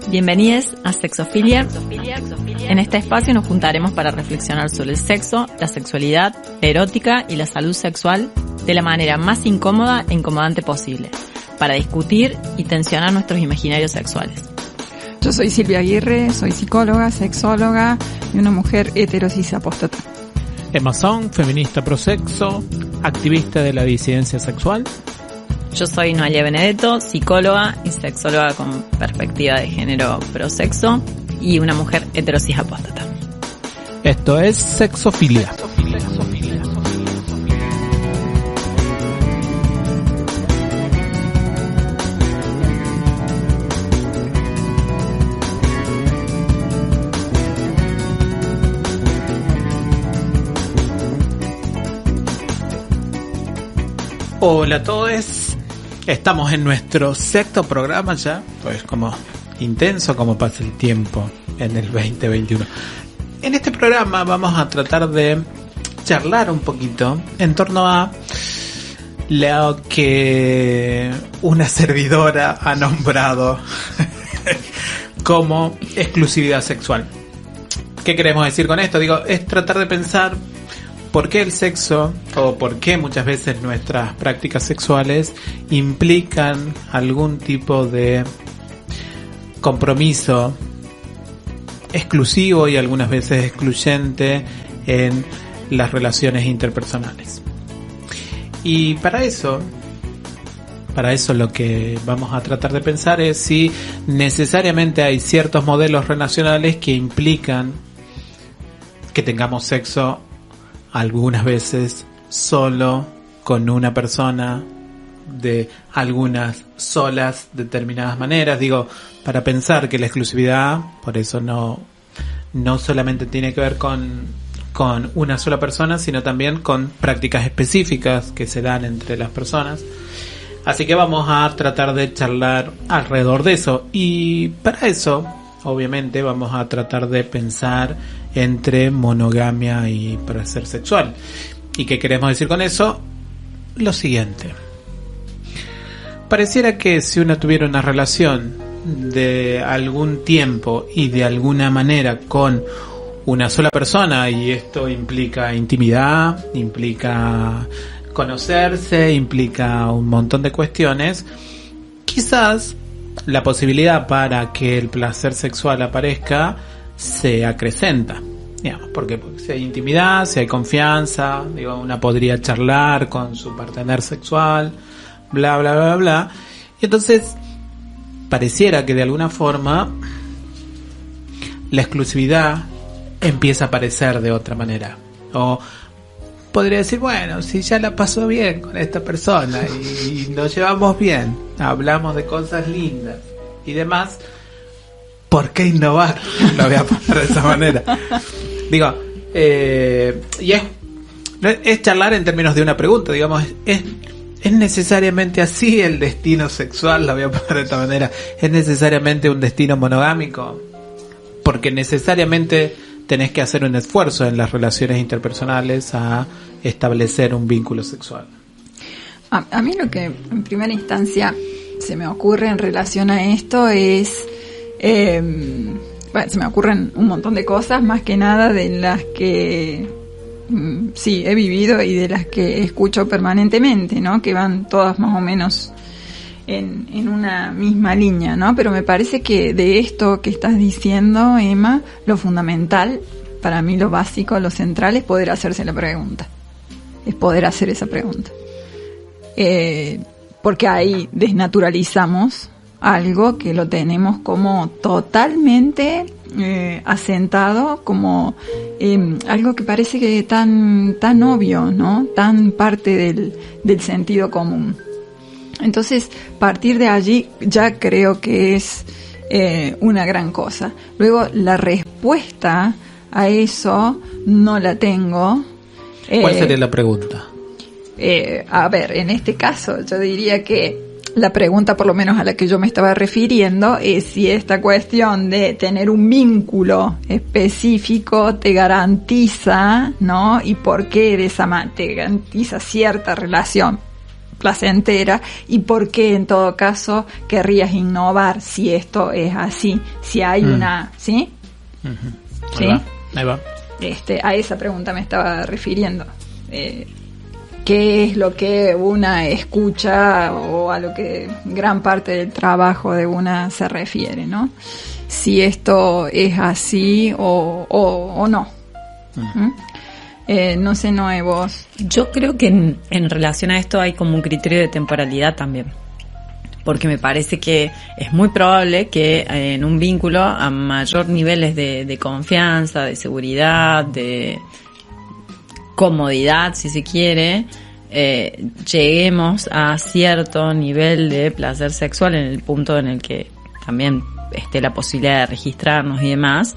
Bienvenidos a Sexofilia. En este espacio nos juntaremos para reflexionar sobre el sexo, la sexualidad, la erótica y la salud sexual de la manera más incómoda e incomodante posible, para discutir y tensionar nuestros imaginarios sexuales. Yo soy Silvia Aguirre, soy psicóloga, sexóloga y una mujer heterosis apóstata. Emma Song, feminista prosexo, activista de la disidencia sexual. Yo soy Noelia Benedetto, psicóloga y sexóloga con perspectiva de género prosexo y una mujer heterosis apóstata. Esto es Sexofilia. Hola a todos. Estamos en nuestro sexto programa ya, pues como intenso como pasa el tiempo en el 2021. En este programa vamos a tratar de charlar un poquito en torno a lo que una servidora ha nombrado como exclusividad sexual. ¿Qué queremos decir con esto? Digo, es tratar de pensar por qué el sexo o por qué muchas veces nuestras prácticas sexuales implican algún tipo de compromiso exclusivo y algunas veces excluyente en las relaciones interpersonales. Y para eso lo que vamos a tratar de pensar es si necesariamente hay ciertos modelos relacionales que implican que tengamos sexo algunas veces solo con una persona de algunas solas determinadas maneras. Digo, para pensar que la exclusividad, por eso no solamente tiene que ver con una sola persona, sino también con prácticas específicas que se dan entre las personas. Así que vamos a tratar de charlar alrededor de eso. Y para eso, obviamente, vamos a tratar de pensar entre monogamia y placer sexual. ¿Y qué queremos decir con eso? Lo siguiente. Pareciera que si uno tuviera una relación de algún tiempo y de alguna manera con una sola persona, y esto implica intimidad, implica conocerse, implica un montón de cuestiones, quizás la posibilidad para que el placer sexual aparezca se acrecenta, digamos, porque si hay intimidad, si hay confianza, digo, una podría charlar con su partener sexual, bla bla bla bla, y entonces pareciera que de alguna forma la exclusividad empieza a aparecer de otra manera, o podría decir, bueno, si ya la pasó bien con esta persona y nos llevamos bien, hablamos de cosas lindas y demás, ¿por qué innovar? Lo voy a poner de esa manera. Digo, y es charlar en términos de una pregunta, digamos, ¿es necesariamente así el destino sexual? Lo voy a poner de esta manera. ¿Es necesariamente un destino monogámico? Porque necesariamente tenés que hacer un esfuerzo en las relaciones interpersonales a establecer un vínculo sexual. A mí lo que en primera instancia se me ocurre en relación a esto es... se me ocurren un montón de cosas, más que nada de las que sí he vivido y de las que escucho permanentemente, ¿no? Que van todas más o menos en una misma línea, ¿no? Pero me parece que de esto que estás diciendo, Emma, lo fundamental, para mí lo básico, lo central es poder hacerse la pregunta. Es poder hacer esa pregunta. Porque ahí desnaturalizamos algo que lo tenemos como totalmente asentado, como algo que parece que tan obvio, ¿no? Tan parte del sentido común. Entonces, partir de allí ya creo que es una gran cosa. Luego, la respuesta a eso no la tengo. ¿Cuál sería la pregunta? A ver, en este caso yo diría que la pregunta, por lo menos a la que yo me estaba refiriendo, es si esta cuestión de tener un vínculo específico te garantiza, ¿no? Y por qué de esa manera te garantiza cierta relación placentera, y por qué en todo caso querrías innovar si esto es así, si hay una, ¿sí? Uh-huh. ¿Sí? Ahí va. A esa pregunta me estaba refiriendo. ¿Qué es lo que una escucha o a lo que gran parte del trabajo de una se refiere, ¿no? Si esto es así o no. No sé, Noé, vos. Yo creo que en relación a esto hay como un criterio de temporalidad también. Porque me parece que es muy probable que en un vínculo a mayor niveles de confianza, de seguridad, de comodidad, si se quiere, lleguemos a cierto nivel de placer sexual en el punto en el que también esté la posibilidad de registrarnos y demás,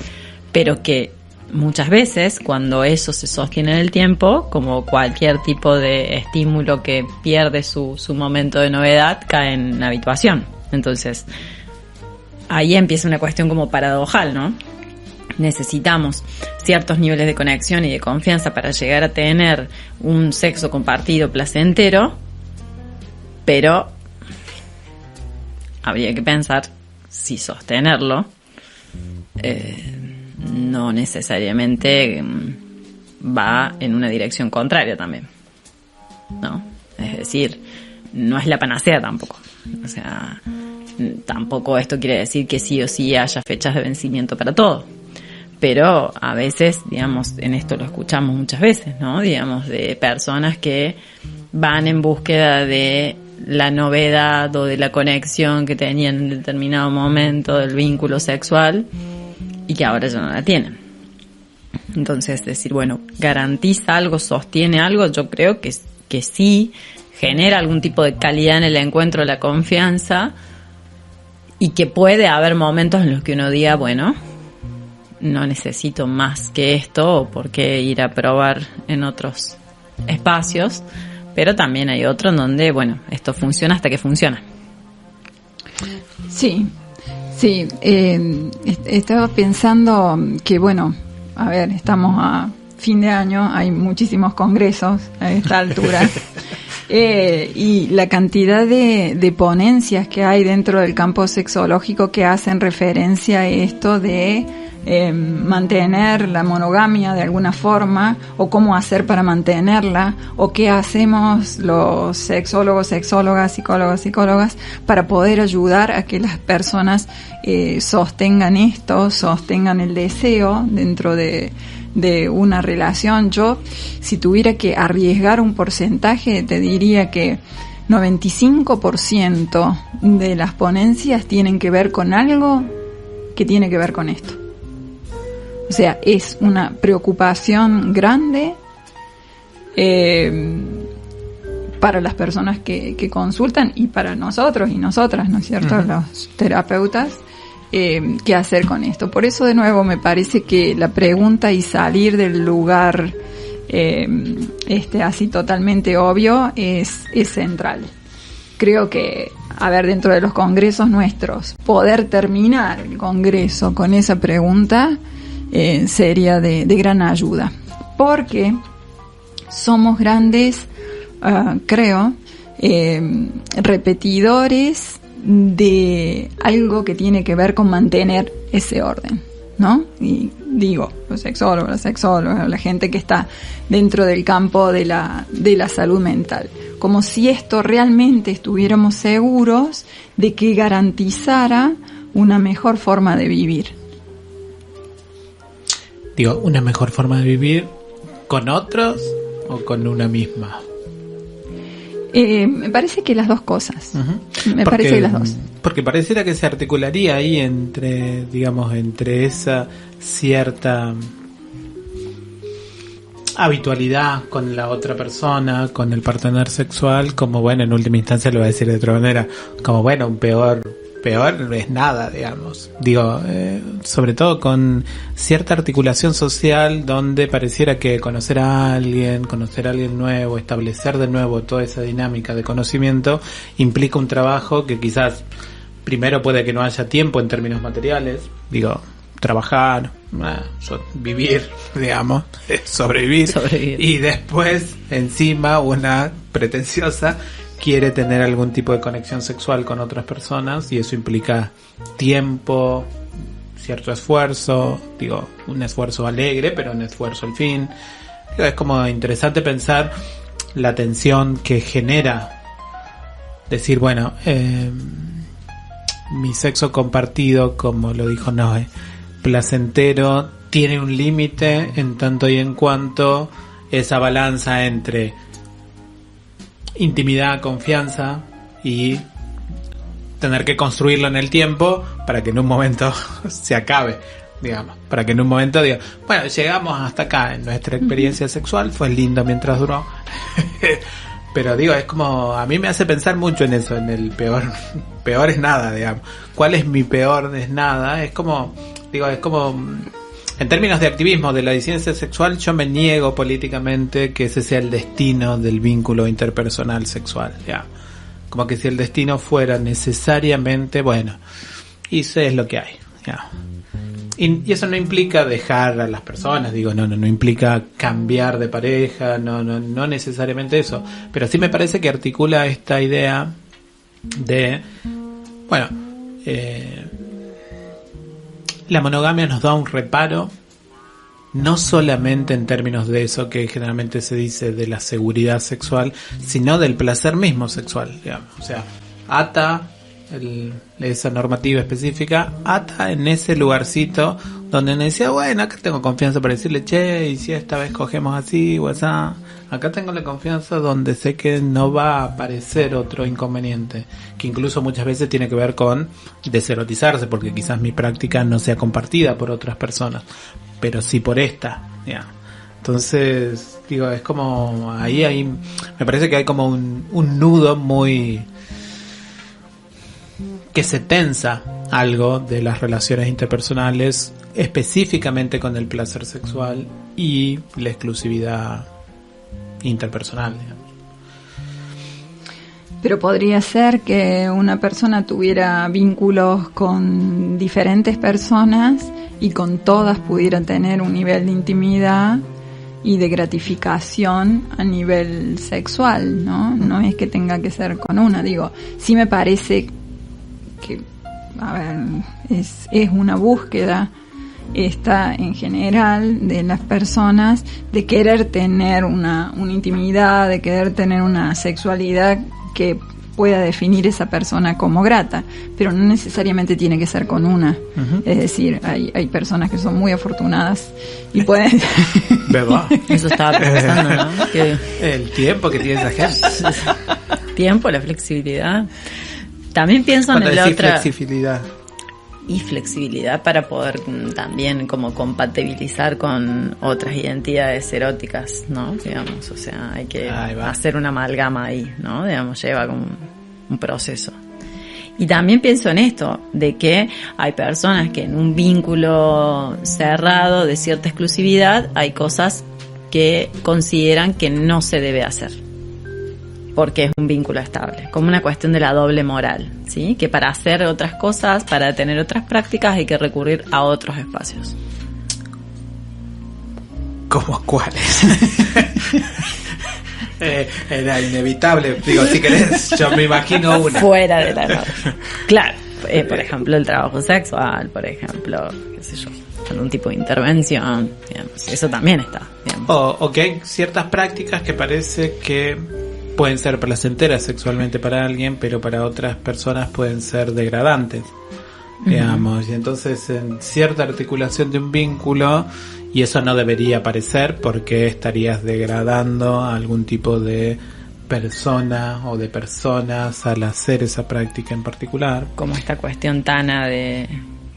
pero que muchas veces cuando eso se sostiene en el tiempo, como cualquier tipo de estímulo que pierde su momento de novedad, cae en habituación. Entonces, ahí empieza una cuestión como paradojal, ¿no? Necesitamos ciertos niveles de conexión y de confianza para llegar a tener un sexo compartido placentero, pero habría que pensar si sostenerlo no necesariamente va en una dirección contraria también, ¿no? Es decir, no es la panacea tampoco. O sea, tampoco esto quiere decir que sí o sí haya fechas de vencimiento para todo. Pero a veces, digamos, en esto lo escuchamos muchas veces, ¿no? Digamos, de personas que van en búsqueda de la novedad o de la conexión que tenían en determinado momento del vínculo sexual y que ahora ya no la tienen. Entonces, decir, bueno, garantiza algo, sostiene algo, yo creo que sí genera algún tipo de calidad en el encuentro, la confianza, y que puede haber momentos en los que uno diga, bueno, no necesito más que esto, o por qué ir a probar en otros espacios, pero también hay otro en donde, bueno, esto funciona hasta que funciona. Sí, estaba pensando que, bueno, a ver, estamos a fin de año, hay muchísimos congresos a esta altura, y la cantidad de ponencias que hay dentro del campo sexológico que hacen referencia a esto de mantener la monogamia de alguna forma, o cómo hacer para mantenerla, o qué hacemos los sexólogos, sexólogas, psicólogos, psicólogas para poder ayudar a que las personas sostengan esto, sostengan el deseo dentro de una relación. Yo, si tuviera que arriesgar un porcentaje, te diría que 95% de las ponencias tienen que ver con algo que tiene que ver con esto. O sea, es una preocupación grande para las personas que consultan, y para nosotros y nosotras, ¿no es cierto?, uh-huh, los terapeutas, qué hacer con esto. Por eso, de nuevo, me parece que la pregunta y salir del lugar así totalmente obvio es central. Creo que, a ver, dentro de los congresos nuestros, poder terminar el congreso con esa pregunta sería de gran ayuda, porque somos grandes, creo, repetidores de algo que tiene que ver con mantener ese orden, ¿no? Y digo, los sexólogos, las sexólogas, la gente que está dentro del campo de la salud mental, como si esto realmente estuviéramos seguros de que garantizara una mejor forma de vivir. Digo, ¿una mejor forma de vivir con otros o con una misma? Me parece que las dos cosas. Uh-huh. Parece que las dos. Porque pareciera que se articularía ahí entre esa cierta habitualidad con la otra persona, con el partener sexual, como, bueno, en última instancia lo voy a decir de otra manera, como, bueno, un peor es nada, digamos. Digo, sobre todo con cierta articulación social donde pareciera que conocer a alguien nuevo, establecer de nuevo toda esa dinámica de conocimiento implica un trabajo que quizás primero puede que no haya tiempo en términos materiales, digo, trabajar, vivir, digamos, sobrevivir, y después encima una pretenciosa quiere tener algún tipo de conexión sexual con otras personas, y eso implica tiempo, cierto esfuerzo, digo, un esfuerzo alegre, pero un esfuerzo al fin. Digo, es como interesante pensar la tensión que genera decir, bueno, mi sexo compartido, como lo dijo Noé, placentero, tiene un límite en tanto y en cuanto esa balanza entre intimidad, confianza y tener que construirlo en el tiempo para que en un momento se acabe, digamos, para que en un momento diga, bueno, llegamos hasta acá en nuestra experiencia sexual, fue lindo mientras duró. Pero digo, es como, a mí me hace pensar mucho en eso, en el peor es nada, digamos. ¿Cuál es mi peor es nada? Es como, digo, es como, en términos de activismo de la disidencia sexual, yo me niego políticamente que ese sea el destino del vínculo interpersonal sexual, ya. Como que si el destino fuera necesariamente, bueno, y eso es lo que hay, ya. Y eso no implica dejar a las personas, digo, no implica cambiar de pareja, no necesariamente eso, pero sí me parece que articula esta idea de, bueno, la monogamia nos da un reparo, no solamente en términos de eso que generalmente se dice de la seguridad sexual, sino del placer mismo sexual, digamos. O sea, ata esa normativa específica, ata en ese lugarcito donde me decía, bueno, acá tengo confianza para decirle, che, y si esta vez cogemos así o así, acá tengo la confianza donde sé que no va a aparecer otro inconveniente, que incluso muchas veces tiene que ver con deserotizarse, porque quizás mi práctica no sea compartida por otras personas, pero sí por esta, ya. Entonces, digo, es como, ahí me parece que hay como un nudo muy que se tensa algo de las relaciones interpersonales, específicamente con el placer sexual y la exclusividad interpersonal, digamos. Pero podría ser que una persona tuviera vínculos con diferentes personas y con todas pudiera tener un nivel de intimidad y de gratificación a nivel sexual, ¿no? No es que tenga que ser con una, digo, sí me parece que, a ver, es una búsqueda esta en general de las personas de querer tener una intimidad, de querer tener una sexualidad que pueda definir esa persona como grata, pero no necesariamente tiene que ser con una. Uh-huh. Es decir, hay personas que son muy afortunadas y pueden... ¿Verdad? Eso estaba pensando, ¿no? Que el tiempo que tiene esa gente. Tiempo, la flexibilidad. También pienso en la otra... flexibilidad. Y flexibilidad para poder también como compatibilizar con otras identidades eróticas, ¿no? Digamos, o sea, hay que hacer una amalgama ahí, ¿no? Digamos, lleva como un proceso. Y también pienso en esto, de que hay personas que en un vínculo cerrado de cierta exclusividad hay cosas que consideran que no se debe hacer, porque es un vínculo estable, como una cuestión de la doble moral, ¿sí? Que para hacer otras cosas, para tener otras prácticas, hay que recurrir a otros espacios. ¿Cómo cuáles? Era inevitable, digo, si querés, yo me imagino una. Fuera de la norma. Claro, por ejemplo, el trabajo sexual, por ejemplo, qué sé yo, algún tipo de intervención, digamos, eso también está, digamos. O que hay ciertas prácticas que parece que pueden ser placenteras sexualmente para alguien, pero para otras personas pueden ser degradantes, digamos. Y entonces en cierta articulación de un vínculo, y eso no debería aparecer porque estarías degradando a algún tipo de persona o de personas al hacer esa práctica en particular. Como esta cuestión tana de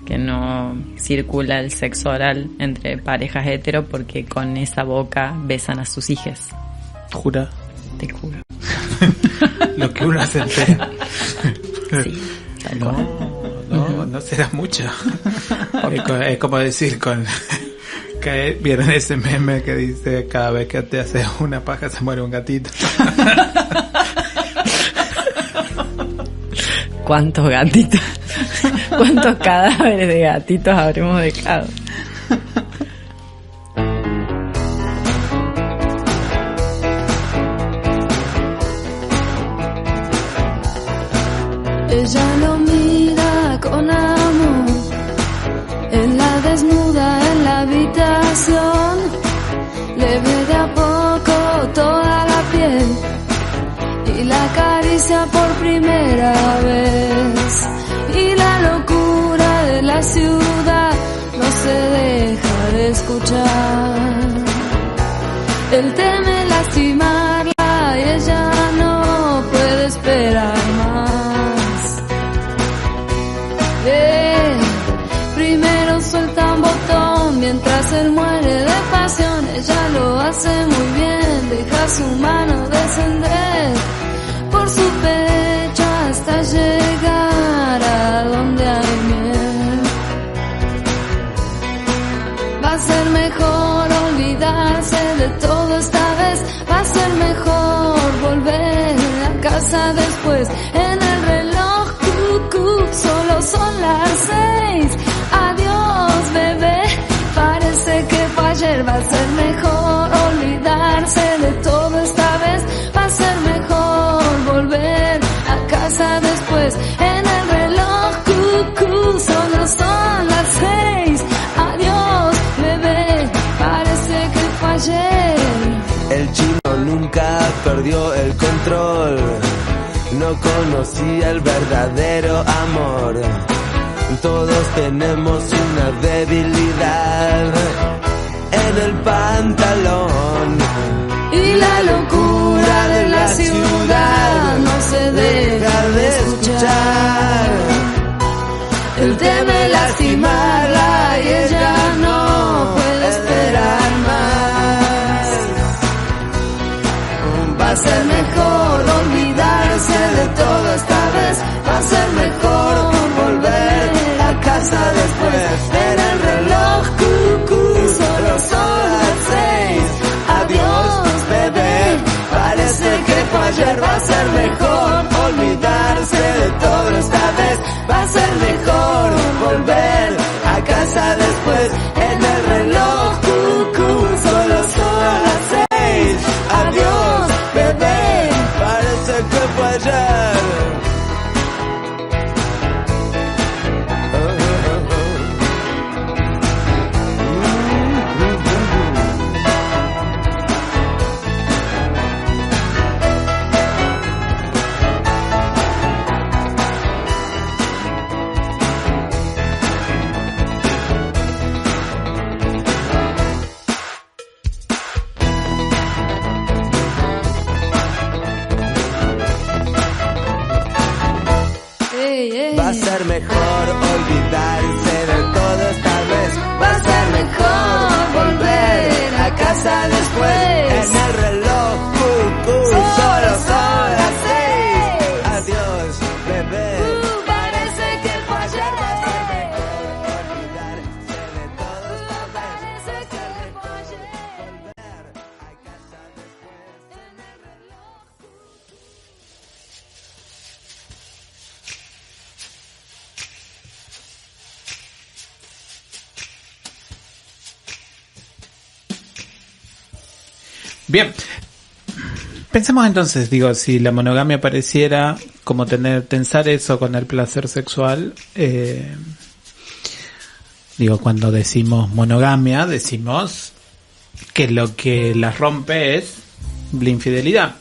que no circula el sexo oral entre parejas hetero porque con esa boca besan a sus hijes. ¿Jura? Te juro. Lo que uno se entera. Sí, tal cual. No será mucho. Es como decir que vieron ese meme que dice cada vez que te haces una paja se muere un gatito. ¿Cuántos gatitos? ¿Cuántos cadáveres de gatitos habremos dejado? Ella lo mira con amor, él la desnuda en la habitación, le ve de a poco toda la piel y la acaricia por primera vez. Y la locura de la ciudad no se deja de escuchar. Él teme lastimarla y ella no puede esperar más. Primero suelta un botón mientras él muere de pasión. Ella lo hace muy bien, deja su mano descender por su pecho hasta llegar a donde hay miel. Va a ser mejor olvidarse de todo esta vez, va a ser mejor volver a casa después. En el reloj solo son las 6. Adiós, bebé, parece que fue ayer. Va a ser mejor olvidarse de todo esta vez, va a ser mejor volver a casa después. En el reloj solo son las 6. Adiós, bebé, parece que fue ayer. El chino nunca perdió el control, no conocía el verdadero amor. Todos tenemos una debilidad en el pantalón. Y la locura de la ciudad no se deja de escuchar. Él teme lastimarla y ella no puede esperar más. Va a ser mejor olvidarse de todo esta vez, va a ser mejor volver a casa después. En el reloj solo son las 6. Adiós, bebé, parece que fue ayer. Va a ser mejor olvidarse de todo esta vez, va a ser mejor volver a casa después. En el reloj solo son las 6. Adiós, bebé, Parece que fue ayer. Va a ser mejor olvidarse de todo esta vez, va a ser mejor volver a casa después. En el reloj solo son las 6. Adiós, bebé. Parece que fue ayer. Olvidarse de todo esta vez. Parece que fue ayer. Volver a casa después. Bien. Pensemos entonces, digo, si la monogamia pareciera como tensar eso con el placer sexual, digo, cuando decimos monogamia, decimos que lo que las rompe es la infidelidad.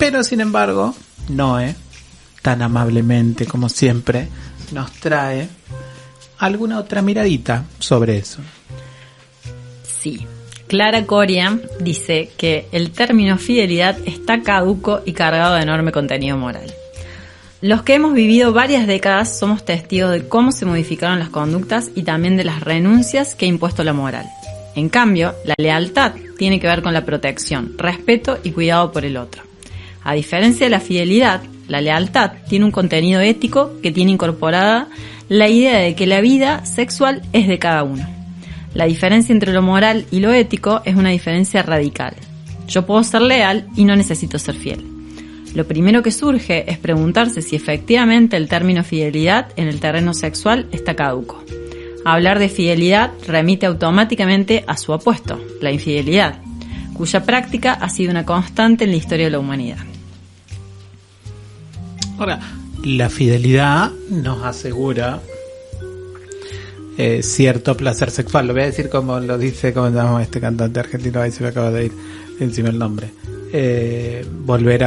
Pero sin embargo, Noé, tan amablemente como siempre, nos trae alguna otra miradita sobre eso. Sí. Clara Coria dice que el término fidelidad está caduco y cargado de enorme contenido moral. Los que hemos vivido varias décadas somos testigos de cómo se modificaron las conductas y también de las renuncias que ha impuesto la moral. En cambio, la lealtad tiene que ver con la protección, respeto y cuidado por el otro. A diferencia de la fidelidad, la lealtad tiene un contenido ético que tiene incorporada la idea de que la vida sexual es de cada uno. La diferencia entre lo moral y lo ético es una diferencia radical. Yo puedo ser leal y no necesito ser fiel. Lo primero que surge es preguntarse si efectivamente el término fidelidad en el terreno sexual está caduco. Hablar de fidelidad remite automáticamente a su opuesto, la infidelidad, cuya práctica ha sido una constante en la historia de la humanidad. Ahora, la fidelidad nos asegura cierto placer sexual. Lo voy a decir como lo dice, como se llama este cantante argentino, ahí se me acaba de ir encima el nombre. Volver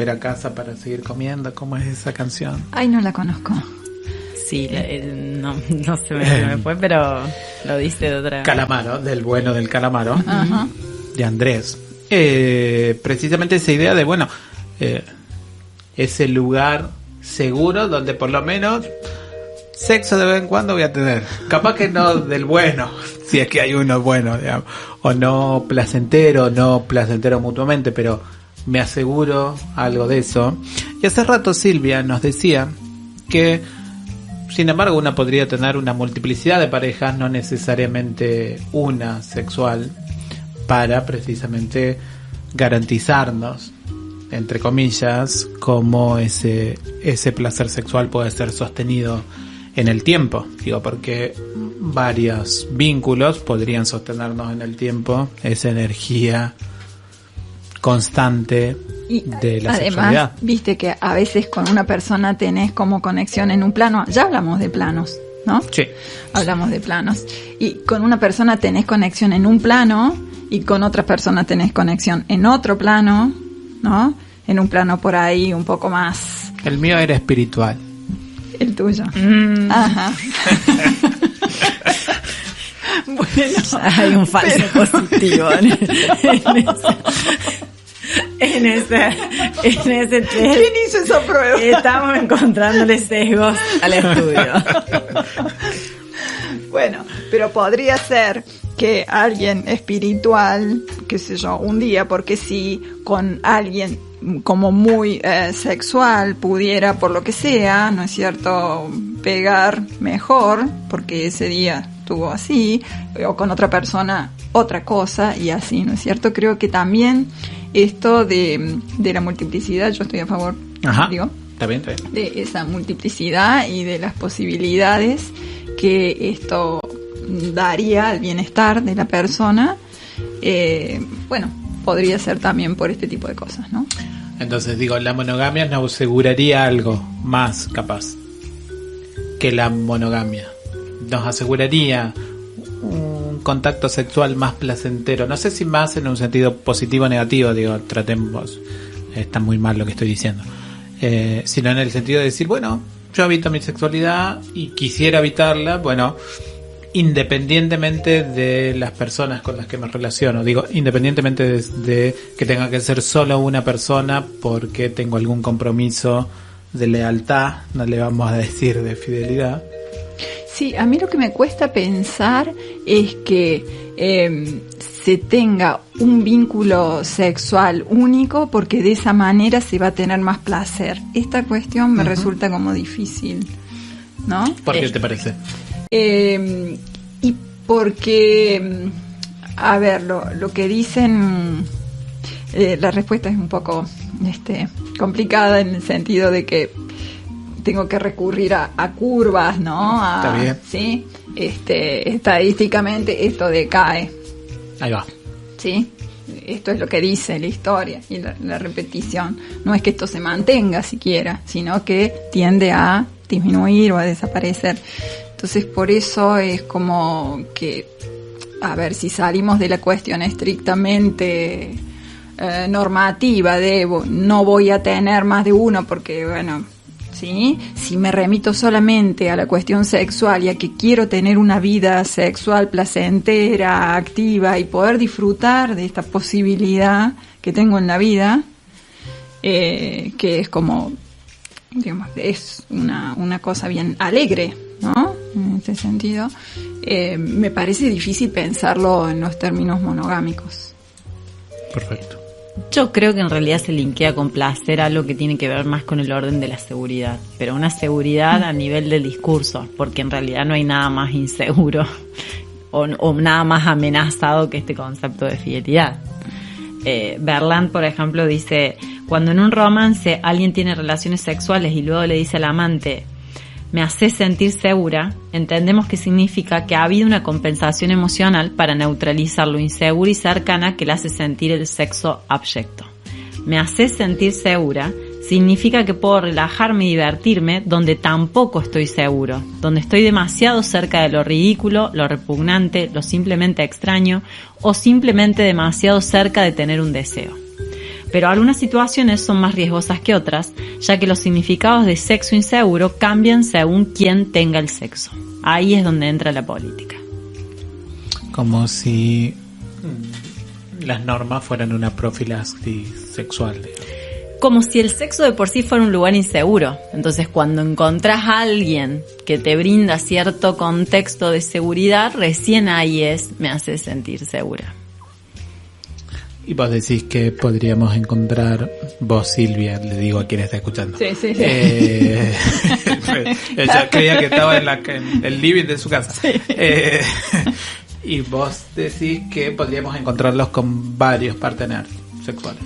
a casa para seguir comiendo. ¿Cómo es esa canción? Ay, no la conozco. Sí, no se me fue, pero lo dice de otra. Calamaro, del bueno del Calamaro. Ajá. De Andrés. Precisamente esa idea de, bueno, ese lugar seguro donde por lo menos sexo de vez en cuando voy a tener. Capaz que no del bueno, si es que hay uno bueno, digamos, o no placentero mutuamente, pero me aseguro algo de eso. Y hace rato Silvia nos decía que, sin embargo, una podría tener una multiplicidad de parejas, no necesariamente una sexual, para precisamente garantizarnos, entre comillas, cómo ese placer sexual puede ser sostenido en el tiempo. Digo, porque varios vínculos podrían sostenernos en el tiempo, esa energía constante de la sexualidad. Además, viste que a veces con una persona tenés como conexión en un plano, ya hablamos de planos, ¿no? Sí. Hablamos de planos. Y con una persona tenés conexión en un plano y con otra persona tenés conexión en otro plano, ¿no? En un plano por ahí un poco más... El mío era espiritual. El tuyo. Ajá. Bueno, hay un falso positivo en ese test. ¿Quién hizo esa prueba? Estamos encontrándole sesgos al estudio. Bueno, pero podría ser que alguien espiritual, qué sé yo, un día, porque sí, con alguien como muy sexual pudiera, por lo que sea, ¿no es cierto?, pegar mejor, porque ese día estuvo así, o con otra persona otra cosa, y así, ¿no es cierto? Creo que también esto de la multiplicidad, yo estoy a favor, digo, está bien. de esa multiplicidad y de las posibilidades que esto daría al bienestar de la persona. Bueno, podría ser también por este tipo de cosas, ¿no? Entonces digo, la monogamia nos aseguraría algo más capaz que la monogamia. Nos aseguraría un contacto sexual más placentero. No sé si más en un sentido positivo o negativo, digo, tratemos, está muy mal lo que estoy diciendo, sino en el sentido de decir, bueno, yo habito mi sexualidad y quisiera habitarla, bueno, independientemente de las personas con las que me relaciono. Digo, independientemente de que tenga que ser solo una persona porque tengo algún compromiso de lealtad, no le vamos a decir de fidelidad. Sí, a mí lo que me cuesta pensar es que se tenga un vínculo sexual único, porque de esa manera se va a tener más placer. Esta cuestión me resulta como difícil, ¿no? ¿Por qué te parece? Y porque, a ver, lo que dicen, la respuesta es un poco complicada, en el sentido de que tengo que recurrir a curvas, ¿no? Está bien. Sí, estadísticamente esto decae. Ahí va. Sí, esto es lo que dice la historia y la repetición. No es que esto se mantenga siquiera, sino que tiende a disminuir o a desaparecer. Entonces, por eso es como que, a ver, si salimos de la cuestión estrictamente normativa de no voy a tener más de uno porque, bueno, ¿sí? Si me remito solamente a la cuestión sexual y a que quiero tener una vida sexual placentera, activa y poder disfrutar de esta posibilidad que tengo en la vida, que es como, digamos, es una cosa bien alegre, ¿no? En este sentido, me parece difícil pensarlo en los términos monogámicos. Perfecto. Yo creo que en realidad se linkea con placer algo que tiene que ver más con el orden de la seguridad, pero una seguridad a nivel del discurso, porque en realidad no hay nada más inseguro o nada más amenazado que este concepto de fidelidad. Berland, por ejemplo, dice, cuando en un romance alguien tiene relaciones sexuales y luego le dice al amante, me hace sentir segura, entendemos que significa que ha habido una compensación emocional para neutralizar lo inseguro y cercana que le hace sentir el sexo abyecto. Me hace sentir segura significa que puedo relajarme y divertirme donde tampoco estoy seguro, donde estoy demasiado cerca de lo ridículo, lo repugnante, lo simplemente extraño o simplemente demasiado cerca de tener un deseo. Pero algunas situaciones son más riesgosas que otras, ya que los significados de sexo inseguro cambian según quién tenga el sexo. Ahí es donde entra la política. Como si las normas fueran una profilaxis sexual, digamos. Como si el sexo de por sí fuera un lugar inseguro. Entonces, cuando encontrás a alguien que te brinda cierto contexto de seguridad, recién ahí me hace sentir segura. Y vos decís que podríamos encontrar, vos Silvia, le digo a quien está escuchando. Sí. Ella creía que estaba en el living de su casa. Sí. Y vos decís que podríamos encontrarlos con varios partenaires sexuales.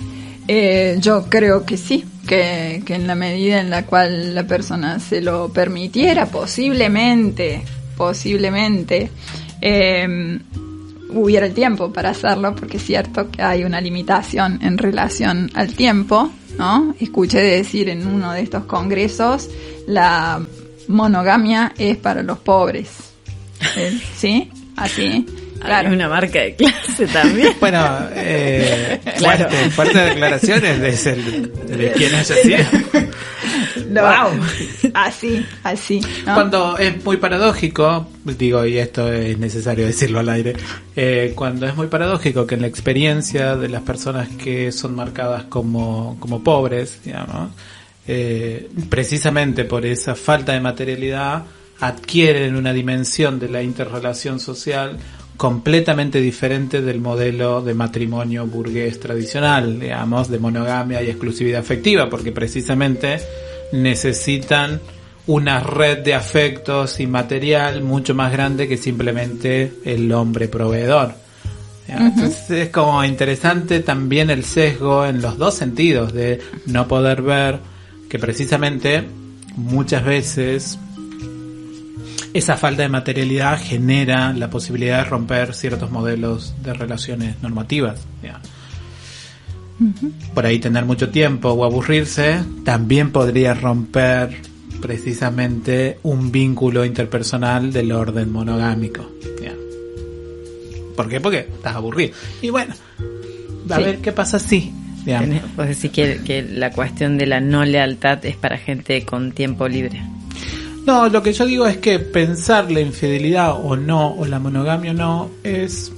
Yo creo que sí, que en la medida en la cual la persona se lo permitiera, posiblemente, hubiera el tiempo para hacerlo, porque es cierto que hay una limitación en relación al tiempo, ¿no? Escuché decir en uno de estos congresos, la monogamia es para los pobres, ¿sí? Así. Claro. Hay una marca de clase también. Bueno, claro. fuertes declaraciones de quien haya sido. No, wow. Así, ¿no? Cuando es muy paradójico, digo, y esto es necesario decirlo al aire, cuando es muy paradójico que en la experiencia de las personas que son marcadas como pobres, digamos, precisamente por esa falta de materialidad, adquieren una dimensión de la interrelación social completamente diferente del modelo de matrimonio burgués tradicional, digamos, de monogamia y exclusividad afectiva, porque precisamente necesitan una red de afectos y material mucho más grande que simplemente el hombre proveedor. Entonces es como interesante también el sesgo en los dos sentidos, de no poder ver que precisamente muchas veces esa falta de materialidad genera la posibilidad de romper ciertos modelos de relaciones normativas. Por ahí tener mucho tiempo o aburrirse también podría romper precisamente un vínculo interpersonal del orden monogámico. ¿Por qué? Porque estás aburrido. Y bueno, a ver qué pasa si... Vos decís que la cuestión de la no lealtad es para gente con tiempo libre. No, lo que yo digo es que pensar la infidelidad o no, o la monogamia o no, es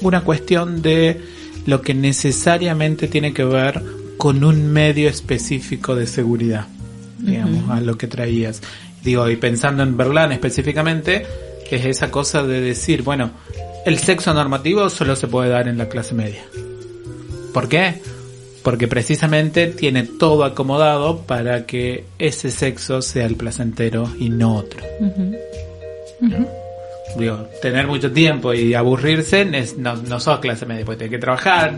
una cuestión de lo que necesariamente tiene que ver con un medio específico de seguridad, digamos, a lo que traías. Digo, y pensando en Berlán específicamente, es esa cosa de decir, bueno, el sexo normativo solo se puede dar en la clase media. ¿Por qué? Porque precisamente tiene todo acomodado para que ese sexo sea el placentero y no otro. Digo, tener mucho tiempo y aburrirse no sos clase media, porque tenés que trabajar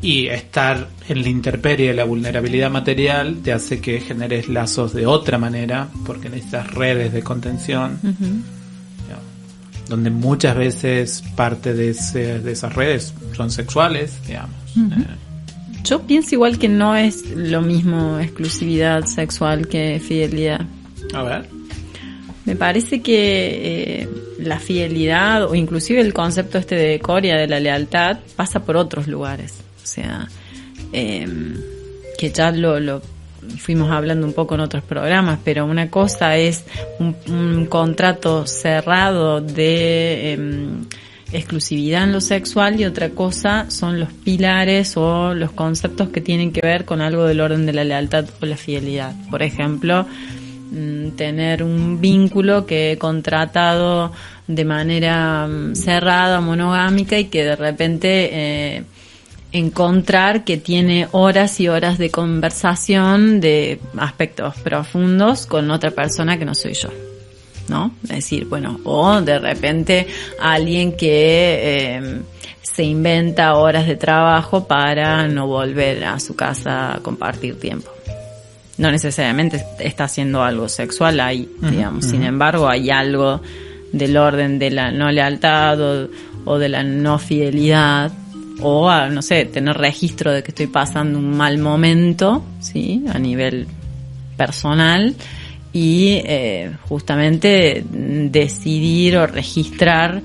y estar en la intemperie, la vulnerabilidad material te hace que generes lazos de otra manera, porque necesitas redes de contención, donde muchas veces parte de esas redes son sexuales, digamos. Yo pienso igual que no es lo mismo exclusividad sexual que fidelidad. A ver. Me parece que la fidelidad o inclusive el concepto de Coria de la lealtad pasa por otros lugares. O sea, que ya lo fuimos hablando un poco en otros programas, pero una cosa es un contrato cerrado de exclusividad en lo sexual y otra cosa son los pilares o los conceptos que tienen que ver con algo del orden de la lealtad o la fidelidad. Por ejemplo, tener un vínculo que he contratado de manera cerrada, monogámica, y que de repente encontrar que tiene horas y horas de conversación de aspectos profundos con otra persona que no soy yo, ¿no? Es decir, bueno, o de repente alguien que se inventa horas de trabajo para no volver a su casa a compartir tiempo. No necesariamente está haciendo algo sexual ahí, digamos. Sin embargo, hay algo del orden de la no lealtad o de la no fidelidad o a, no sé, tener registro de que estoy pasando un mal momento, ¿sí? A nivel personal, y justamente decidir o registrar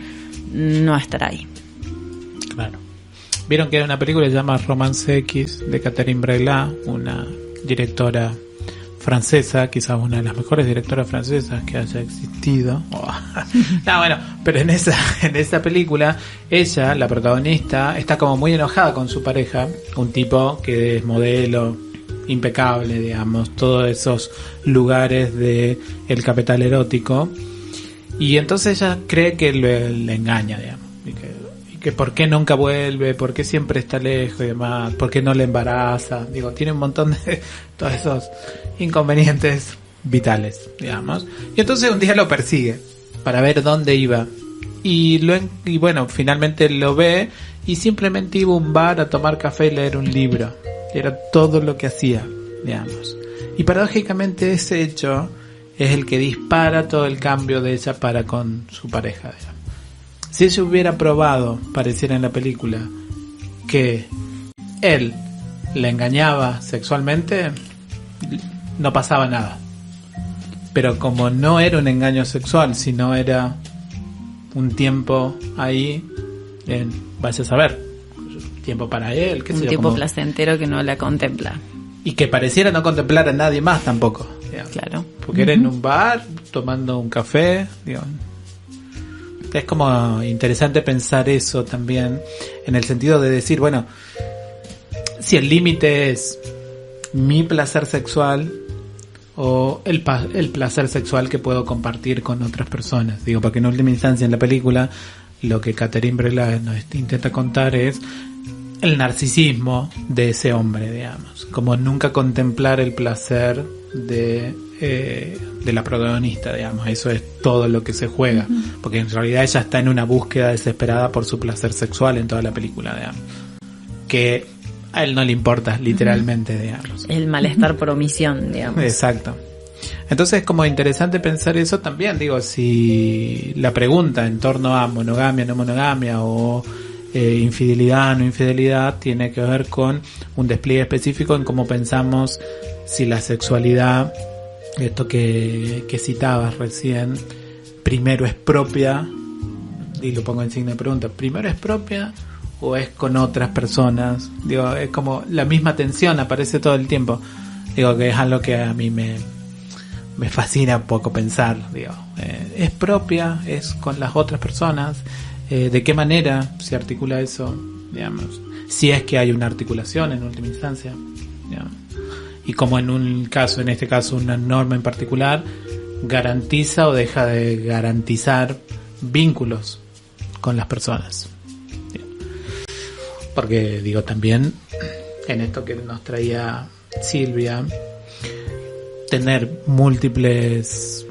no estar ahí. Claro. Vieron que hay una película que se llama Romance X, de Catherine Breillat, una directora francesa, quizás una de las mejores directoras francesas que haya existido. No, bueno, pero en esa película, ella, la protagonista, está como muy enojada con su pareja, un tipo que es modelo, impecable, digamos, todos esos lugares de el capital erótico, y entonces ella cree que le engaña, digamos, y que por qué nunca vuelve, por qué siempre está lejos y demás, por qué no le embaraza, digo, tiene un montón de todos esos inconvenientes vitales, digamos, y entonces un día lo persigue para ver dónde iba, y bueno, finalmente lo ve, y simplemente iba a un bar a tomar café y leer un libro. Era todo lo que hacía, digamos. Y paradójicamente ese hecho es el que dispara todo el cambio de ella para con su pareja, digamos. Si ella hubiera probado, pareciera en la película, que él la engañaba sexualmente, no pasaba nada. Pero como no era un engaño sexual, sino era un tiempo ahí, vaya a saber, tiempo para él, qué sé yo, tiempo como placentero que no la contempla. Y que pareciera no contemplar a nadie más tampoco, digamos. Claro. Porque era en un bar, tomando un café, digamos. Es como interesante pensar eso también, en el sentido de decir, bueno, si el límite es mi placer sexual o el placer sexual que puedo compartir con otras personas. Digo, porque en última instancia en la película lo que Catherine Breillat nos intenta contar es el narcisismo de ese hombre, digamos, como nunca contemplar el placer de la protagonista, digamos. Eso es todo lo que se juega, porque en realidad ella está en una búsqueda desesperada por su placer sexual en toda la película, digamos, que a él no le importa, literalmente, digamos. El malestar por omisión, digamos. Exacto. Entonces es como interesante pensar eso también, digo, si la pregunta en torno a monogamia, no monogamia, o infidelidad, no infidelidad, tiene que ver con un despliegue específico en cómo pensamos si la sexualidad, esto que citabas recién, primero es propia, y lo pongo en signo de pregunta, primero es propia o es con otras personas. Digo, es como la misma tensión aparece todo el tiempo. Digo, que es algo que a mí me fascina un poco pensar. Digo, es propia, es con las otras personas. ¿De qué manera se articula eso? Digamos, si es que hay una articulación en última instancia, digamos. Y como en este caso una norma en particular garantiza o deja de garantizar vínculos con las personas. Porque digo, también en esto que nos traía Silvia, tener múltiples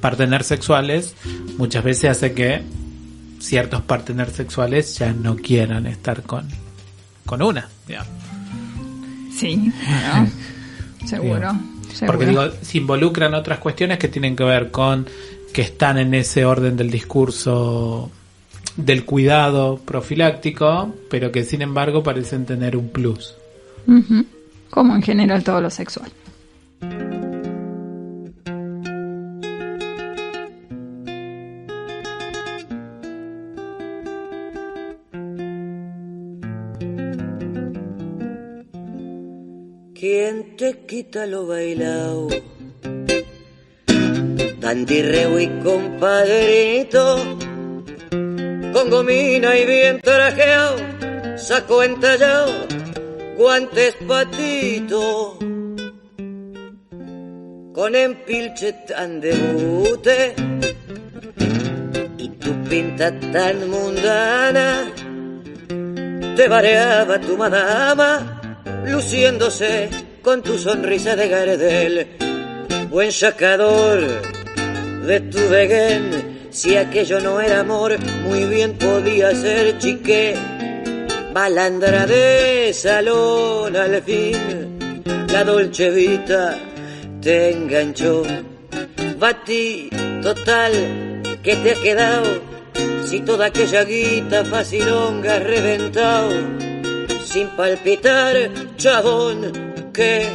partener sexuales muchas veces hace que ciertos partener sexuales ya no quieran estar con una, digamos. Sí, claro. Seguro. Porque digo, se involucran otras cuestiones que tienen que ver con que están en ese orden del discurso del cuidado profiláctico, pero que sin embargo parecen tener un plus. Uh-huh. Como en general todo lo sexual. ¿Quién te quita lo bailao? Tandirreo y compadrito, con gomina y bien trajeado, saco entallado, guantes patito, con empilche tan de bute y tu pinta tan mundana, te bareaba tu madama, luciéndose con tu sonrisa de Gardel, buen sacador de tu veguén. Si aquello no era amor, muy bien podía ser chiqué. Balandra de salón, al fin la Dolce Vita te enganchó. Batí total que te ha quedado si toda aquella guita facilonga reventado, sin palpitar, chabón, que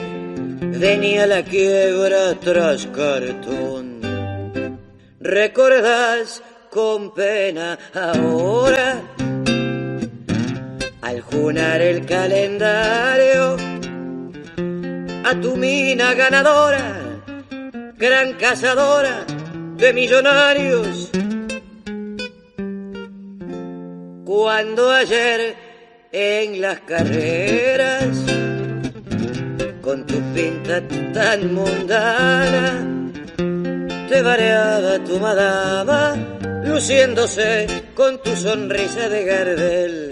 venía la quiebra tras cartón. ¿Recordás con pena ahora, al junar el calendario, a tu mina ganadora, gran cazadora de millonarios? Cuando ayer en las carreras, con tu pinta tan mundana, te vareaba tu madama, luciéndose con tu sonrisa de Gardel.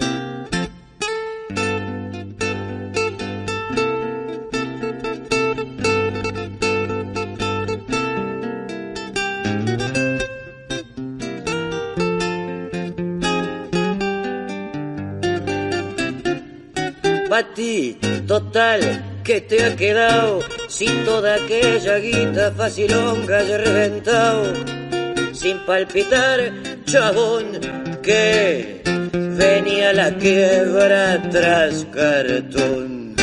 Pa' ti, total, que te ha quedado sin toda aquella guita facilonga y reventado, sin palpitar, chabón, que venía la quiebra tras cartón.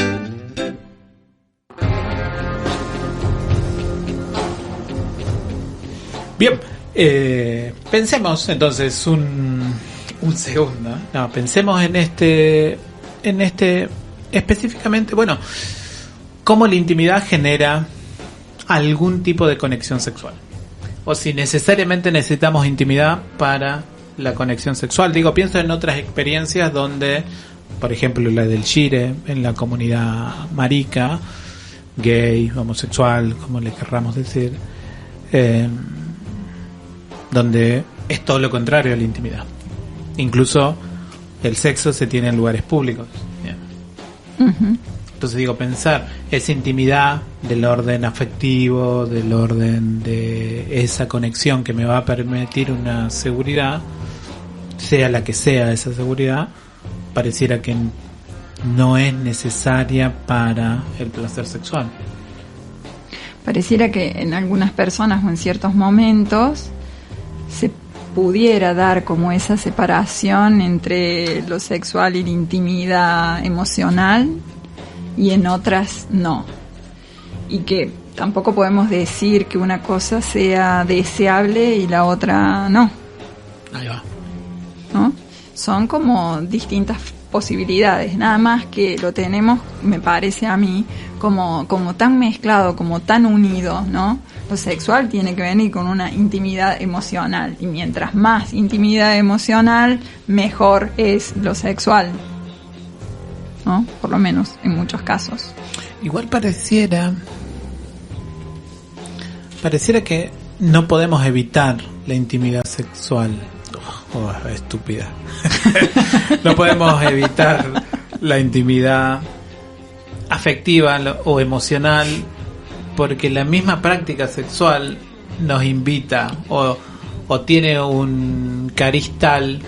Bien, pensemos entonces un segundo. No, pensemos en este específicamente, bueno, cómo la intimidad genera algún tipo de conexión sexual, o si necesariamente necesitamos intimidad para la conexión sexual. Digo, pienso en otras experiencias donde, por ejemplo, la del Shire, en la comunidad marica, gay, homosexual, como le querramos decir, donde es todo lo contrario a la intimidad. Incluso el sexo se tiene en lugares públicos. Bien. Uh-huh. Entonces digo, pensar esa intimidad del orden afectivo, del orden de esa conexión que me va a permitir una seguridad, sea la que sea esa seguridad, pareciera que no es necesaria para el placer sexual. Pareciera que en algunas personas o en ciertos momentos se pudiera dar como esa separación entre lo sexual y la intimidad emocional, y en otras no. Y que tampoco podemos decir que una cosa sea deseable y la otra no. Ahí va. ¿No? Son como distintas posibilidades, nada más que lo tenemos, me parece a mí, como tan mezclado, como tan unido, ¿no? Lo sexual tiene que venir con una intimidad emocional, y mientras más intimidad emocional, mejor es lo sexual, ¿no? Por lo menos en muchos casos. Igual pareciera que no podemos evitar la intimidad sexual. Oh, estúpida. No podemos evitar la intimidad afectiva o emocional, porque la misma práctica sexual nos invita o tiene un cariz tal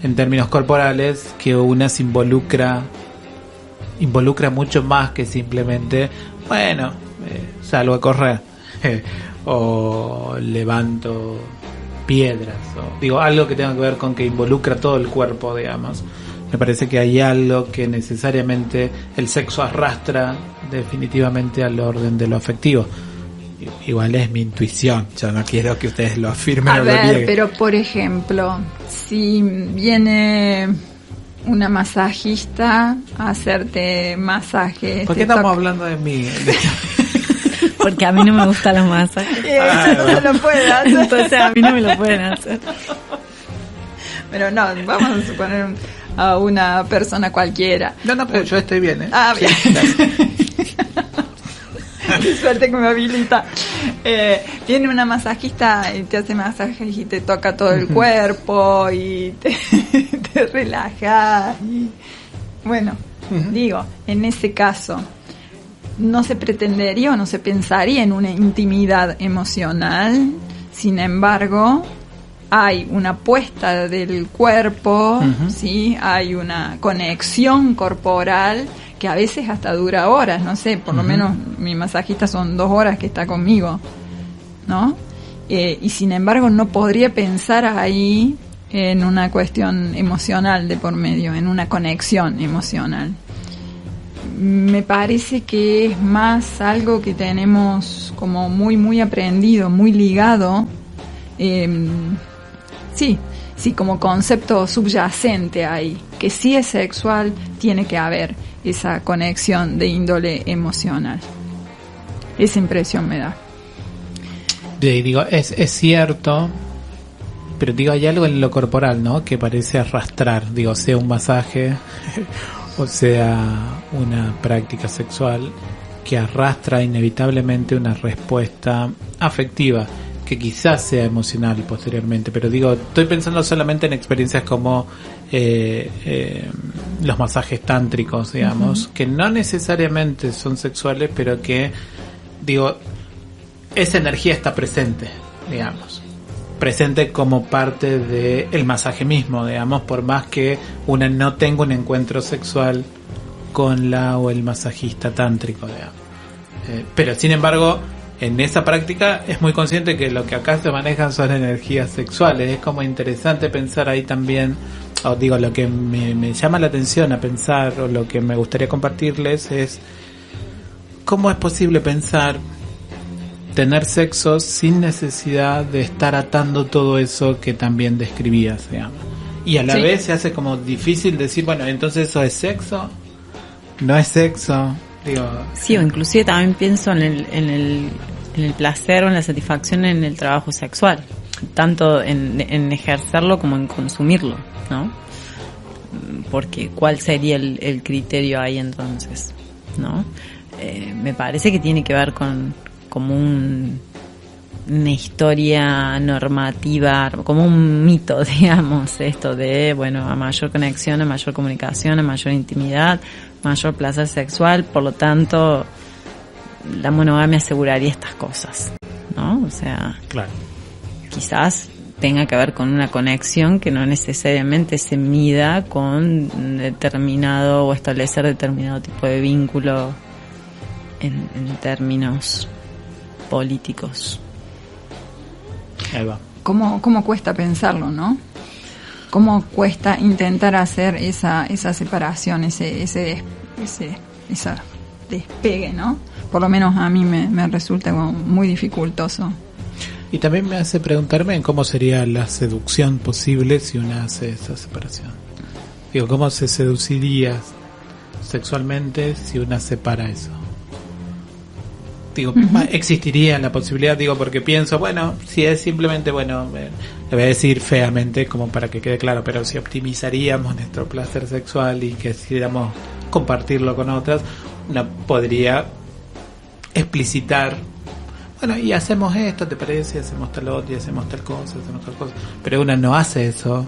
en términos corporales que una se involucra mucho más que simplemente, bueno, salgo a correr o levanto piedras, o digo, algo que tenga que ver con que involucra todo el cuerpo, digamos. Me parece que hay algo que necesariamente el sexo arrastra definitivamente al orden de lo afectivo. Igual es mi intuición, yo no quiero que ustedes lo afirmen o lo nieguen. Pero por ejemplo, si viene una masajista a hacerte masaje, ¿por qué estamos hablando de mí? Porque a mí no me gustan los masajes. Eso no se lo puede hacer. Entonces a mí no me lo pueden hacer. Pero no, vamos a suponer a una persona cualquiera. No, pues yo estoy bien, ¿eh? Ah, bien. Sí, qué suerte que me habilita. Viene una masajista y te hace masajes y te toca todo el cuerpo y te relaja. Y, bueno, digo, en ese caso, no se pretendería o no se pensaría en una intimidad emocional. Sin embargo, hay una puesta del cuerpo, ¿sí? Hay una conexión corporal que a veces hasta dura horas, no sé, por lo menos mi masajista son 2 horas que está conmigo, ¿no? Y sin embargo no podría pensar ahí en una cuestión emocional de por medio, en una conexión emocional. Me parece que es más algo que tenemos como muy aprendido, muy ligado, sí, como concepto subyacente ahí, que si es sexual tiene que haber esa conexión de índole emocional. Esa impresión me da. Digo, es cierto, pero digo, hay algo en lo corporal, ¿no? Que parece arrastrar, digo, sea un masaje o sea una práctica sexual que arrastra inevitablemente una respuesta afectiva, que quizás sea emocional posteriormente, pero digo, estoy pensando solamente en experiencias como los masajes tántricos, digamos, que no necesariamente son sexuales, pero que, digo, esa energía está presente, digamos, presente como parte del masaje mismo, digamos, por más que una no tenga un encuentro sexual con la o el masajista tántrico, digamos. Pero sin embargo, en esa práctica es muy consciente que lo que acá se manejan son energías sexuales. Es como interesante pensar ahí también, o digo, lo que me llama la atención a pensar, o lo que me gustaría compartirles es cómo es posible pensar tener sexo sin necesidad de estar atando todo eso que también describías, digamos. Y a la vez se hace como difícil decir, bueno, entonces eso es sexo, no es sexo. Digo, sí, o inclusive también pienso en el placer o en la satisfacción en el trabajo sexual, tanto en ejercerlo como en consumirlo, ¿no? Porque ¿cuál sería el criterio ahí entonces, ¿no? Me parece que tiene que ver con como una historia normativa, como un mito, digamos, esto de, bueno, a mayor conexión, a mayor comunicación, a mayor intimidad, mayor placer sexual, por lo tanto la monogamia aseguraría estas cosas, ¿no? O sea, claro, quizás tenga que ver con una conexión que no necesariamente se mida con determinado o establecer determinado tipo de vínculo en términos políticos. Ahí va. ¿Cómo cuesta pensarlo, no? ¿Cómo cuesta intentar hacer esa separación, ese despegue, ¿no? Por lo menos a mí me resulta como muy dificultoso. Y también me hace preguntarme en cómo sería la seducción posible si una hace esa separación. Digo, ¿cómo se seduciría sexualmente si una separa eso? Digo, existiría la posibilidad, digo, porque pienso, bueno, si es simplemente, bueno, le voy a decir feamente como para que quede claro, pero si optimizaríamos nuestro placer sexual y quisiéramos compartirlo con otras, uno podría explicitar, bueno, y hacemos esto, ¿te parece? Hacemos tal otro, y hacemos tal cosa, pero uno no hace eso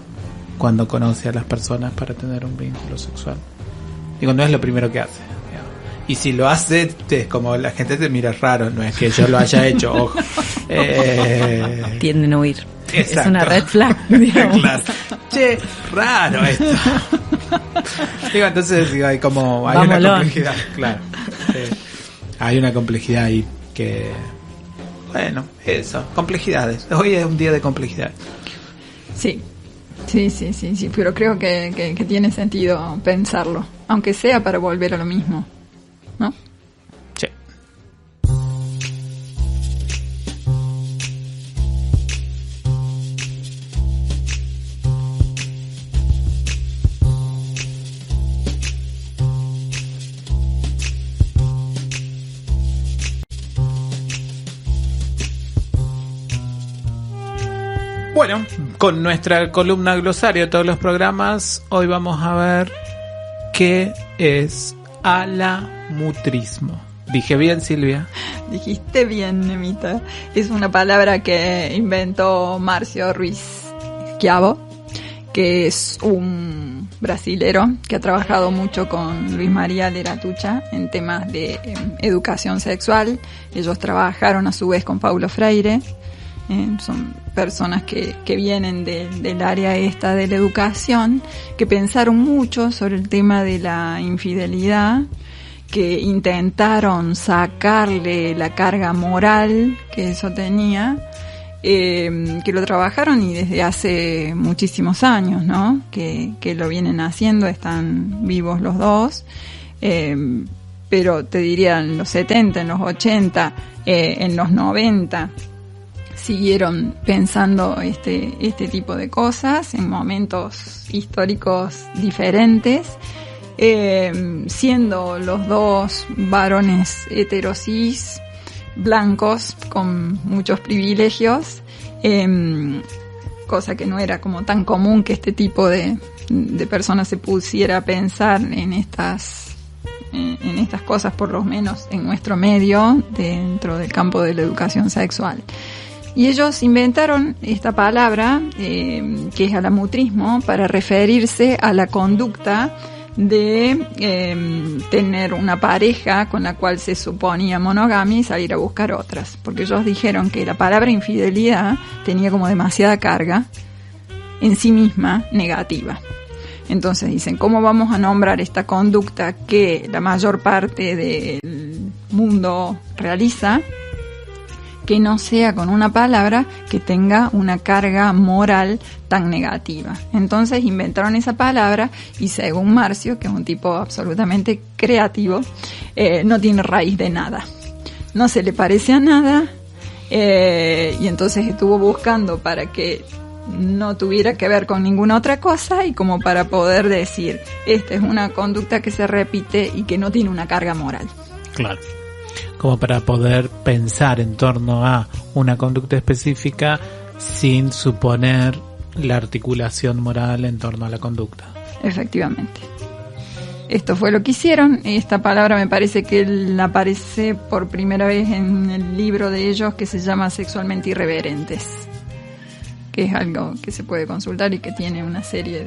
cuando conoce a las personas para tener un vínculo sexual. Digo, no es lo primero que hace. Y si lo hace, es como la gente te mira raro, no es que yo lo haya hecho, ojo. Tienden a huir. Exacto. Es una red flag, digamos. Claro. Che, raro esto. Digo, entonces digo, hay Vámonos. una complejidad, claro. Hay una complejidad ahí que, bueno, eso, complejidades. Hoy es un día de complejidad. Sí, pero creo que tiene sentido pensarlo, aunque sea para volver a lo mismo, ¿no? Sí. Bueno, con nuestra columna glosario de todos los programas, hoy vamos a ver qué es alamutrismo. ¿Dije bien, Silvia? Dijiste bien, Nemita. Es una palabra que inventó Márcio Ruiz Schiavo, que es un brasilero que ha trabajado mucho con Luis María Leratucha en temas de educación sexual. Ellos trabajaron a su vez con Paulo Freire. Son personas que vienen del área esta de la educación, que pensaron mucho sobre el tema de la infidelidad, que intentaron sacarle la carga moral que eso tenía, que lo trabajaron y desde hace muchísimos años, ¿no? Que lo vienen haciendo, están vivos los dos, pero te diría en los 70, en los 80, en los 90, siguieron pensando este tipo de cosas en momentos históricos diferentes, siendo los dos varones heterosis, blancos, con muchos privilegios, cosa que no era como tan común que este tipo de personas se pusiera a pensar en estas cosas, por lo menos en nuestro medio, dentro del campo de la educación sexual. Y ellos inventaron esta palabra, que es alamutrismo, para referirse a la conducta de tener una pareja con la cual se suponía monogamia y salir a buscar otras, porque ellos dijeron que la palabra infidelidad tenía como demasiada carga en sí misma negativa. Entonces dicen, ¿cómo vamos a nombrar esta conducta que la mayor parte del mundo realiza, que no sea con una palabra que tenga una carga moral tan negativa? Entonces inventaron esa palabra y, según Marcio, que es un tipo absolutamente creativo, no tiene raíz de nada, no se le parece a nada, y entonces estuvo buscando para que no tuviera que ver con ninguna otra cosa y como para poder decir, esta es una conducta que se repite y que no tiene una carga moral. Claro. Como para poder pensar en torno a una conducta específica sin suponer la articulación moral en torno a la conducta. Efectivamente. Esto fue lo que hicieron. Esta palabra me parece que la aparece por primera vez en el libro de ellos, que se llama Sexualmente Irreverentes, que es algo que se puede consultar y que tiene una serie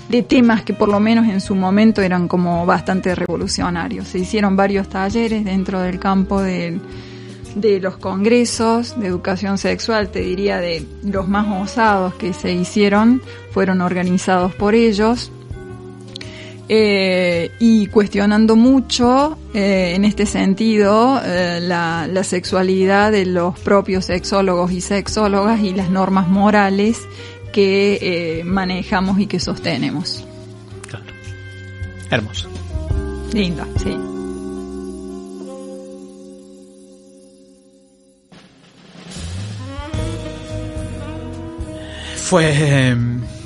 de temas que por lo menos en su momento eran como bastante revolucionarios. Se hicieron varios talleres dentro del campo de los congresos de educación sexual, te diría de los más osados que se hicieron, fueron organizados por ellos, y cuestionando mucho en este sentido la sexualidad de los propios sexólogos y sexólogas y las normas morales que manejamos y que sostenemos. Claro. Hermoso. Lindo, sí. Fue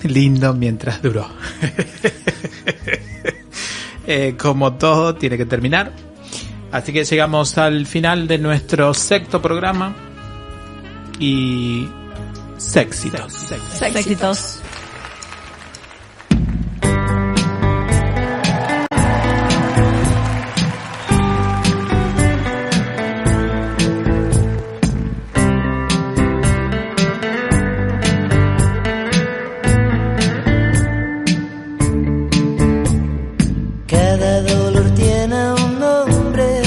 lindo mientras duró. Como todo, tiene que terminar. Así que llegamos al final de nuestro sexto programa. Y... Sexitos. Sexitos. Cada dolor tiene un nombre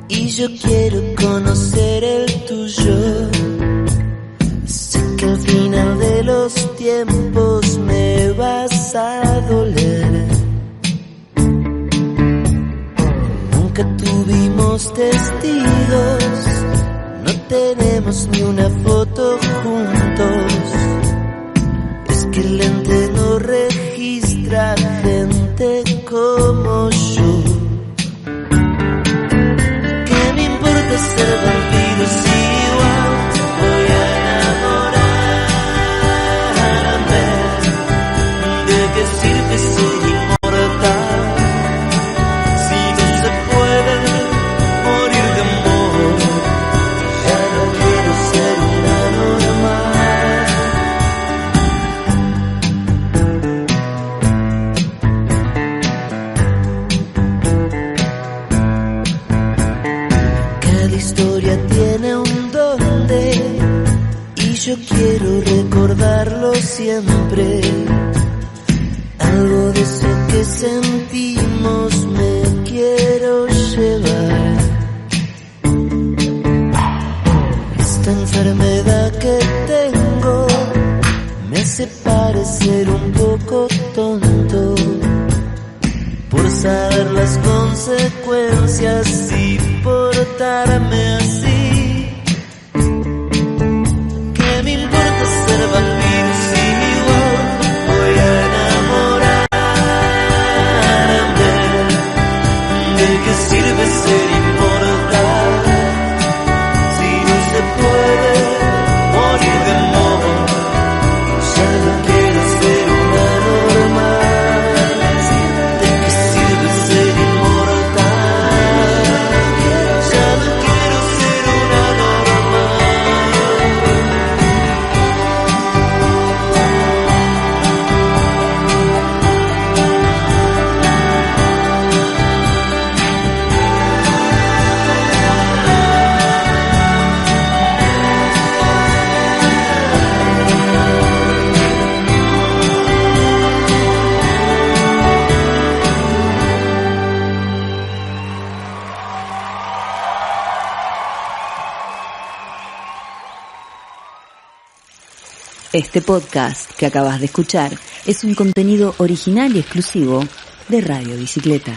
y yo quiero conocer el tuyo. Sé que al final de los tiempos me vas a doler. Nunca tuvimos testigos, no tenemos ni una foto juntos. Es que el lente no registra gente como yo. ¿Qué me importa ser vampiro si igual te voy a enamorarme? ¿De qué sirve ser inmortal si no se puede morir de amor? Ya no quiero ser una normal. Cada historia tiene un dónde y yo quiero recordarlo siempre. Algo de eso que sentimos me quiero llevar. Esta enfermedad que tengo me hace parecer un poco tonto por saber las consecuencias y portarme así. Este podcast que acabas de escuchar es un contenido original y exclusivo de Radio Bicicleta.